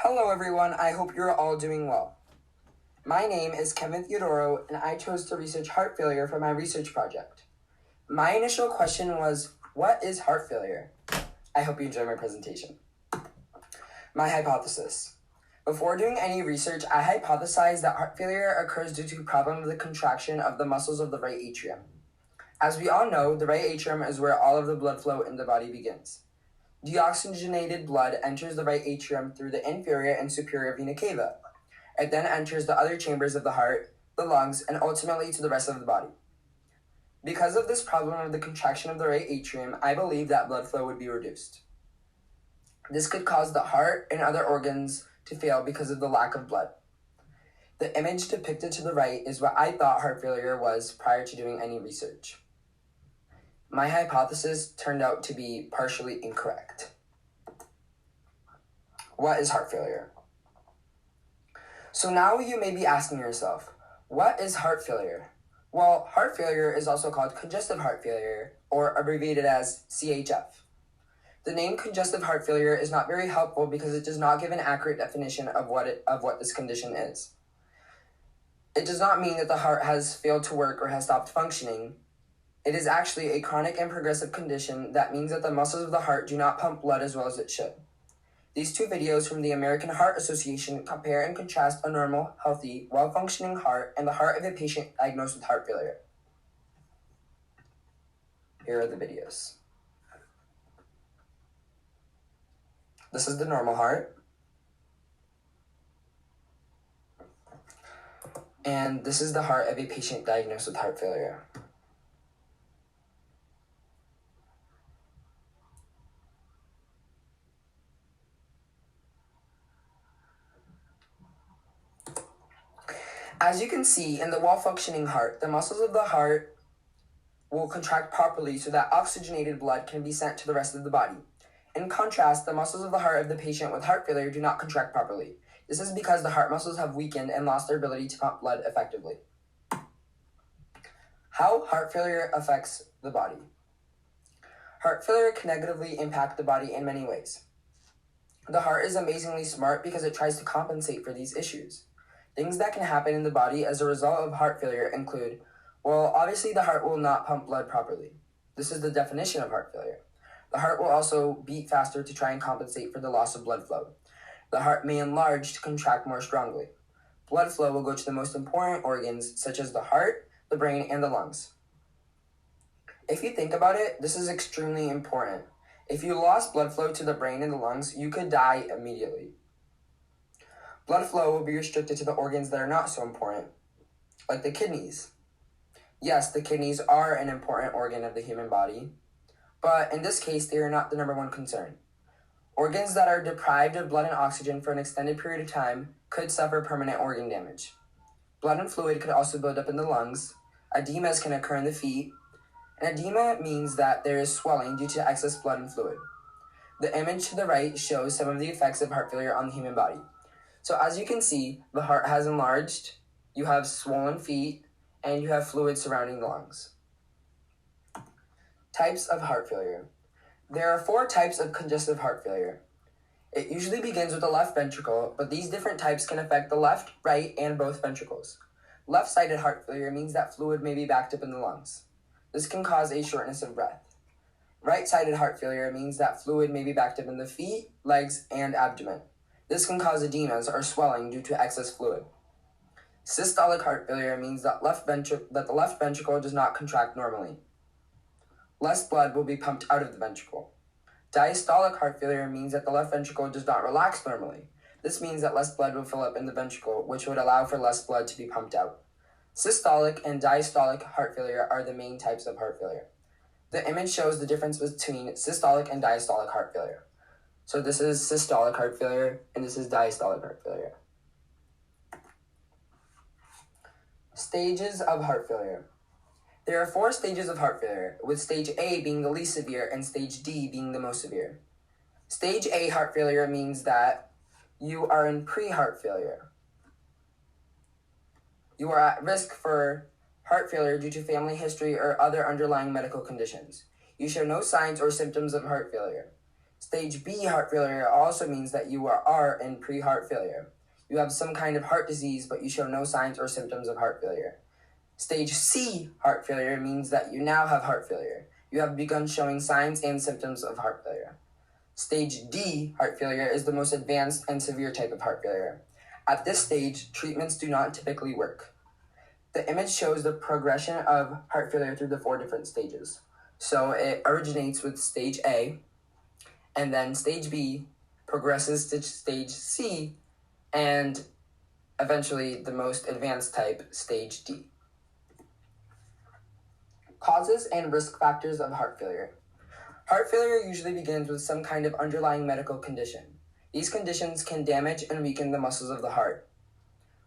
Hello everyone, I hope you're all doing well. My name is Kevin Theodoro and I chose to research heart failure for my research project. My initial question was, what is heart failure? I hope you enjoy my presentation. My hypothesis. Before doing any research, I hypothesized that heart failure occurs due to a problem of the contraction of the muscles of the right atrium. As we all know, the right atrium is where all of the blood flow in the body begins. Deoxygenated blood enters the right atrium through the inferior and superior vena cava. It then enters the other chambers of the heart, the lungs, and ultimately to the rest of the body. Because of this problem of the contraction of the right atrium, I believe that blood flow would be reduced. This could cause the heart and other organs to fail because of the lack of blood. The image depicted to the right is what I thought heart failure was prior to doing any research. My hypothesis turned out to be partially incorrect. What is heart failure? So now you may be asking yourself, what is heart failure? Well, heart failure is also called congestive heart failure, or abbreviated as CHF. The name congestive heart failure is not very helpful because it does not give an accurate definition of what this condition is. It does not mean that the heart has failed to work or has stopped functioning. It is actually a chronic and progressive condition that means that the muscles of the heart do not pump blood as well as it should. These two videos from the American Heart Association compare and contrast a normal, healthy, well-functioning heart and the heart of a patient diagnosed with heart failure. Here are the videos. This is the normal heart. And this is the heart of a patient diagnosed with heart failure. As you can see, in the well-functioning heart, the muscles of the heart will contract properly so that oxygenated blood can be sent to the rest of the body. In contrast, the muscles of the heart of the patient with heart failure do not contract properly. This is because the heart muscles have weakened and lost their ability to pump blood effectively. How heart failure affects the body. Heart failure can negatively impact the body in many ways. The heart is amazingly smart because it tries to compensate for these issues. Things that can happen in the body as a result of heart failure include, well, obviously the heart will not pump blood properly. This is the definition of heart failure. The heart will also beat faster to try and compensate for the loss of blood flow. The heart may enlarge to contract more strongly. Blood flow will go to the most important organs, such as the heart, the brain, and the lungs. If you think about it, this is extremely important. If you lost blood flow to the brain and the lungs, you could die immediately. Blood flow will be restricted to the organs that are not so important, like the kidneys. Yes, the kidneys are an important organ of the human body, but in this case, they are not the number one concern. Organs that are deprived of blood and oxygen for an extended period of time could suffer permanent organ damage. Blood and fluid could also build up in the lungs. Edemas can occur in the feet. And edema means that there is swelling due to excess blood and fluid. The image to the right shows some of the effects of heart failure on the human body. So as you can see, the heart has enlarged, you have swollen feet, and you have fluid surrounding the lungs. Types of heart failure. There are 4 types of congestive heart failure. It usually begins with the left ventricle, but these different types can affect the left, right, and both ventricles. Left-sided heart failure means that fluid may be backed up in the lungs. This can cause a shortness of breath. Right-sided heart failure means that fluid may be backed up in the feet, legs, and abdomen. This can cause edemas or swelling due to excess fluid. Systolic heart failure means that the left ventricle does not contract normally. Less blood will be pumped out of the ventricle. Diastolic heart failure means that the left ventricle does not relax normally. This means that less blood will fill up in the ventricle, which would allow for less blood to be pumped out. Systolic and diastolic heart failure are the main types of heart failure. The image shows the difference between systolic and diastolic heart failure. So this is systolic heart failure, and this is diastolic heart failure. Stages of heart failure. There are 4 stages of heart failure, with stage A being the least severe and stage D being the most severe. Stage A heart failure means that you are in pre-heart failure. You are at risk for heart failure due to family history or other underlying medical conditions. You show no signs or symptoms of heart failure. Stage B heart failure also means that you are in pre-heart failure. You have some kind of heart disease, but you show no signs or symptoms of heart failure. Stage C heart failure means that you now have heart failure. You have begun showing signs and symptoms of heart failure. Stage D heart failure is the most advanced and severe type of heart failure. At this stage, treatments do not typically work. The image shows the progression of heart failure through the 4 different stages. So it originates with stage A, and then stage B progresses to stage C, and eventually the most advanced type, stage D. Causes and risk factors of heart failure. Heart failure usually begins with some kind of underlying medical condition. These conditions can damage and weaken the muscles of the heart.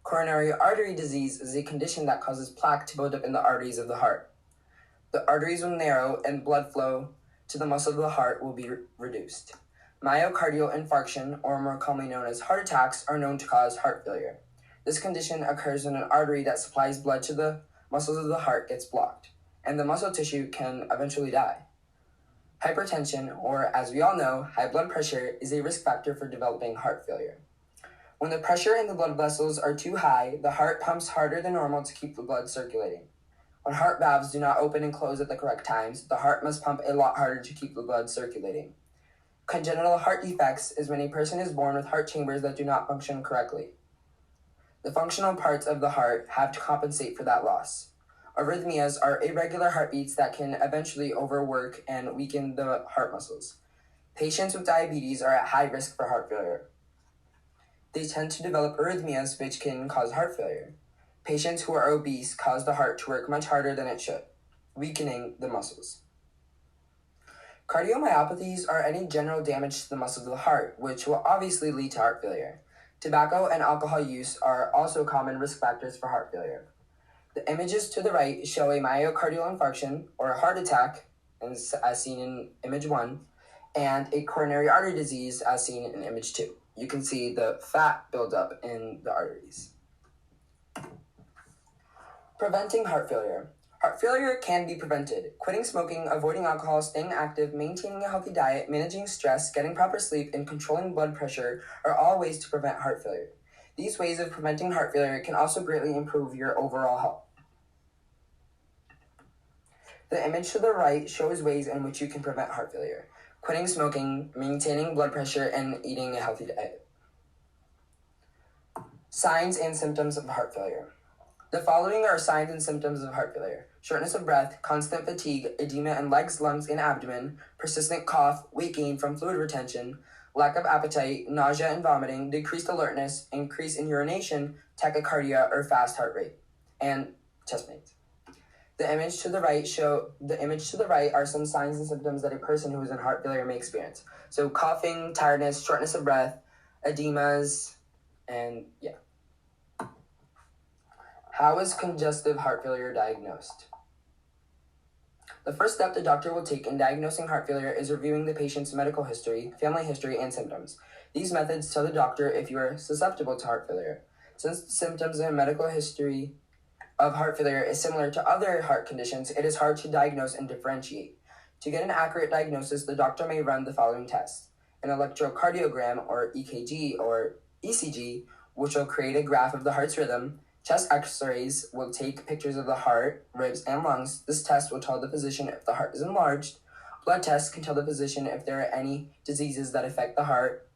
Coronary artery disease is a condition that causes plaque to build up in the arteries of the heart. The arteries will narrow and blood flow to the muscle of the heart will be reduced. Myocardial infarction, or more commonly known as heart attacks, are known to cause heart failure. This condition occurs when an artery that supplies blood to the muscles of the heart gets blocked, and the muscle tissue can eventually die. Hypertension, or as we all know, high blood pressure, is a risk factor for developing heart failure. When the pressure in the blood vessels are too high, the heart pumps harder than normal to keep the blood circulating. When heart valves do not open and close at the correct times, the heart must pump a lot harder to keep the blood circulating. Congenital heart defects is when a person is born with heart chambers that do not function correctly. The functional parts of the heart have to compensate for that loss. Arrhythmias are irregular heartbeats that can eventually overwork and weaken the heart muscles. Patients with diabetes are at high risk for heart failure. They tend to develop arrhythmias, which can cause heart failure. Patients who are obese cause the heart to work much harder than it should, weakening the muscles. Cardiomyopathies are any general damage to the muscles of the heart, which will obviously lead to heart failure. Tobacco and alcohol use are also common risk factors for heart failure. The images to the right show a myocardial infarction, or a heart attack, as seen in image 1, and a coronary artery disease, as seen in image 2. You can see the fat buildup in the arteries. Preventing heart failure. Heart failure can be prevented. Quitting smoking, avoiding alcohol, staying active, maintaining a healthy diet, managing stress, getting proper sleep, and controlling blood pressure are all ways to prevent heart failure. These ways of preventing heart failure can also greatly improve your overall health. The image to the right shows ways in which you can prevent heart failure: quitting smoking, maintaining blood pressure, and eating a healthy diet. Signs and symptoms of heart failure. The following are signs and symptoms of heart failure: shortness of breath, constant fatigue, edema in legs, lungs, and abdomen, persistent cough, weight gain from fluid retention, lack of appetite, nausea and vomiting, decreased alertness, increase in urination, tachycardia or fast heart rate, and chest pains. The image to the right are some signs and symptoms that a person who is in heart failure may experience. So coughing, tiredness, shortness of breath, edemas, and yeah. How is congestive heart failure diagnosed? The first step the doctor will take in diagnosing heart failure is reviewing the patient's medical history, family history, and symptoms. These methods tell the doctor if you are susceptible to heart failure. Since the symptoms and medical history of heart failure is similar to other heart conditions, it is hard to diagnose and differentiate. To get an accurate diagnosis, the doctor may run the following tests: an electrocardiogram, or EKG, or ECG, which will create a graph of the heart's rhythm. Chest x-rays will take pictures of the heart, ribs, and lungs. This test will tell the physician if the heart is enlarged. Blood tests can tell the physician if there are any diseases that affect the heart.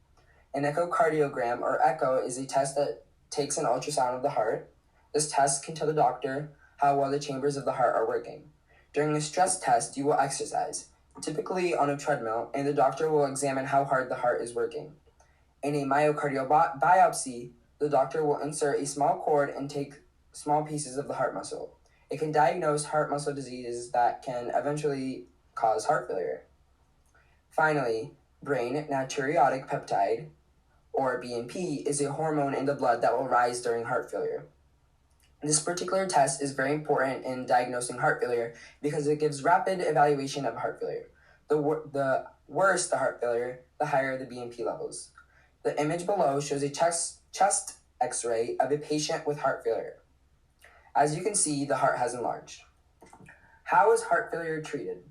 An echocardiogram, or echo, is a test that takes an ultrasound of the heart. This test can tell the doctor how well the chambers of the heart are working. During a stress test, you will exercise, typically on a treadmill, and the doctor will examine how hard the heart is working. In a myocardial biopsy, the doctor will insert a small cord and take small pieces of the heart muscle. It can diagnose heart muscle diseases that can eventually cause heart failure. Finally, brain natriuretic peptide, or BNP, is a hormone in the blood that will rise during heart failure. This particular test is very important in diagnosing heart failure because it gives rapid evaluation of heart failure. The worse the heart failure, the higher the BNP levels. The image below shows a chest x-ray of a patient with heart failure. As you can see, the heart has enlarged. How is heart failure treated?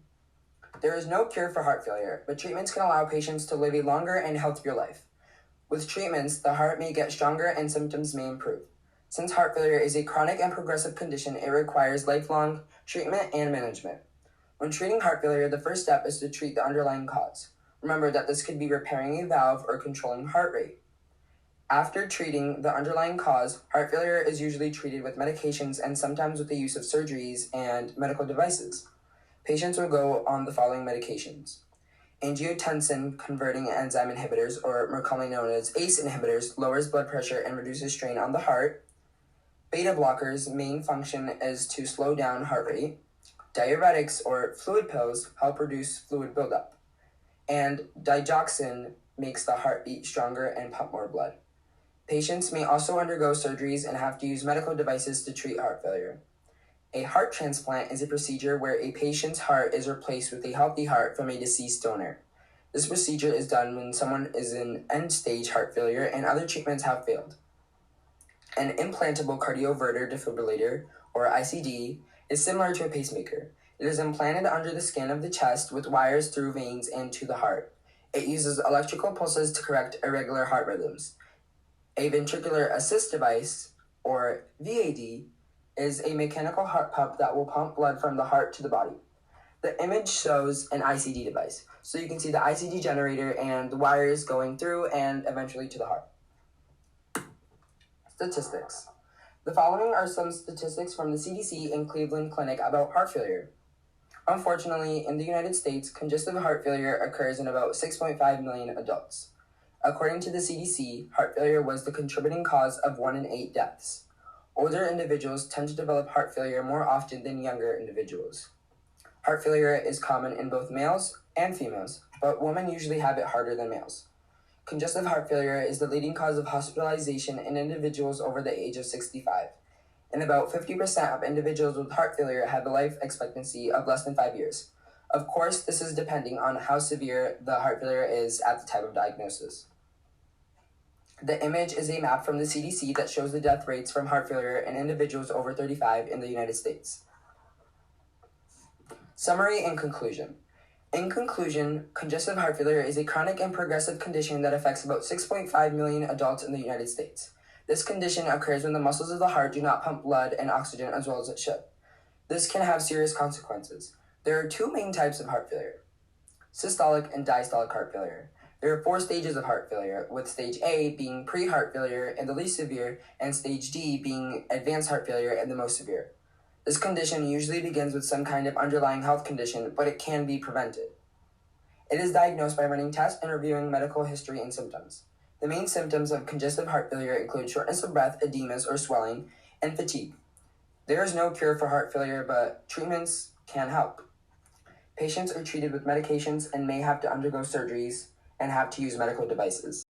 There is no cure for heart failure, but treatments can allow patients to live a longer and healthier life. With treatments, the heart may get stronger and symptoms may improve. Since heart failure is a chronic and progressive condition, it requires lifelong treatment and management. When treating heart failure, the first step is to treat the underlying cause. Remember that this could be repairing a valve or controlling heart rate. After treating the underlying cause, heart failure is usually treated with medications and sometimes with the use of surgeries and medical devices. Patients will go on the following medications: angiotensin converting enzyme inhibitors, or more commonly known as ACE inhibitors, lowers blood pressure and reduces strain on the heart. Beta blockers' main function is to slow down heart rate. Diuretics, or fluid pills, help reduce fluid buildup. And digoxin makes the heart beat stronger and pump more blood. Patients may also undergo surgeries and have to use medical devices to treat heart failure. A heart transplant is a procedure where a patient's heart is replaced with a healthy heart from a deceased donor. This procedure is done when someone is in end-stage heart failure and other treatments have failed. An implantable cardioverter defibrillator, or ICD, is similar to a pacemaker. It is implanted under the skin of the chest with wires through veins and to the heart. It uses electrical pulses to correct irregular heart rhythms. A ventricular assist device, or VAD, is a mechanical heart pump that will pump blood from the heart to the body. The image shows an ICD device, so you can see the ICD generator and the wires going through and eventually to the heart. Statistics. The following are some statistics from the CDC and Cleveland Clinic about heart failure. Unfortunately, in the United States, congestive heart failure occurs in about 6.5 million adults. According to the CDC, heart failure was the contributing cause of 1 in 8 deaths. Older individuals tend to develop heart failure more often than younger individuals. Heart failure is common in both males and females, but women usually have it harder than males. Congestive heart failure is the leading cause of hospitalization in individuals over the age of 65, and about 50% of individuals with heart failure have a life expectancy of less than 5 years. Of course, this is depending on how severe the heart failure is at the time of diagnosis. The image is a map from the CDC that shows the death rates from heart failure in individuals over 35 in the United States. Summary and conclusion. In conclusion, congestive heart failure is a chronic and progressive condition that affects about 6.5 million adults in the United States. This condition occurs when the muscles of the heart do not pump blood and oxygen as well as it should. This can have serious consequences. There are 2 main types of heart failure: systolic and diastolic heart failure. There are 4 stages of heart failure, with stage A being pre-heart failure and the least severe, and stage D being advanced heart failure and the most severe. This condition usually begins with some kind of underlying health condition, but it can be prevented. It is diagnosed by running tests and reviewing medical history and symptoms. The main symptoms of congestive heart failure include shortness of breath, edemas or swelling, and fatigue. There is no cure for heart failure, but treatments can help. Patients are treated with medications and may have to undergo surgeries and have to use medical devices.